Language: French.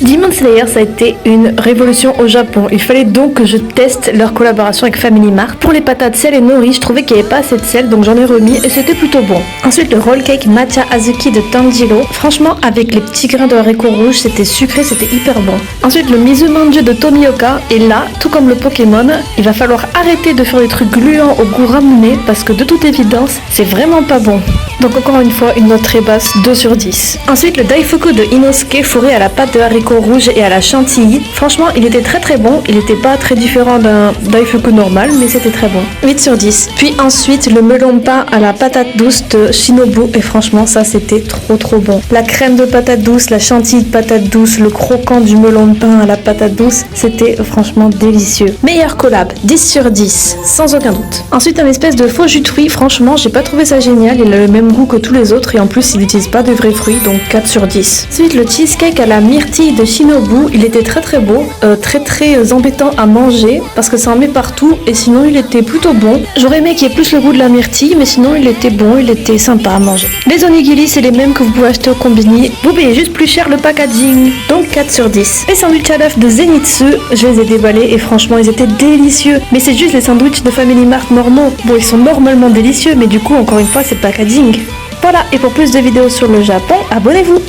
Demon Slayer, ça a été une révolution au Japon. Il fallait donc que je teste leur collaboration avec Family Mart. Pour les patates sel et nori, je trouvais qu'il n'y avait pas assez de sel, donc j'en ai remis et c'était plutôt bon. Ensuite, le roll cake matcha azuki de Tanjiro. Franchement, avec les petits grains de haricots rouges, c'était sucré, c'était hyper bon. Ensuite, le mizu manju de Tomioka. Et là, tout comme le Pokémon, il va falloir arrêter de faire des trucs gluants au goût ramené parce que de toute évidence, c'est vraiment pas bon. Donc encore une fois, une note très basse, 2 sur 10. Ensuite, le Daifuku de Inosuke fourré à la pâte de haricots rouges et à la chantilly. Franchement, il était très très bon. Il n'était pas très différent d'un Daifuku normal, mais c'était très bon. 8 sur 10. Puis ensuite, le melon pain à la patate douce de Shinobu. Et franchement, ça c'était trop bon. La crème de patate douce, la chantilly de patate douce, le croquant du melon de pain à la patate douce, c'était franchement délicieux. Meilleur collab, 10 sur 10, sans aucun doute. Ensuite, un espèce de faux jus de fruits. Franchement, j'ai pas trouvé ça génial. Il a le même goût que tous les autres et en plus, il n'utilise pas de vrais fruits, donc 4 sur 10. Ensuite, le cheesecake à la myrtille de Shinobu. Il était très beau, très embêtant à manger parce que ça en met partout et sinon il était plutôt bon. J'aurais aimé qu'il y ait plus le goût de la myrtille, mais sinon il était bon, il était sympa à manger. Les onigiri, c'est les mêmes que vous pouvez acheter au combini. Vous payez juste plus cher le packaging, donc 4 sur 10. Les sandwichs à l'œuf de Zenitsu, je les ai déballés et franchement ils étaient délicieux. Mais c'est juste les sandwichs de Family Mart normaux. Bon, ils sont normalement délicieux, mais du coup encore une fois c'est le packaging. Voilà, et pour plus de vidéos sur le Japon, abonnez-vous!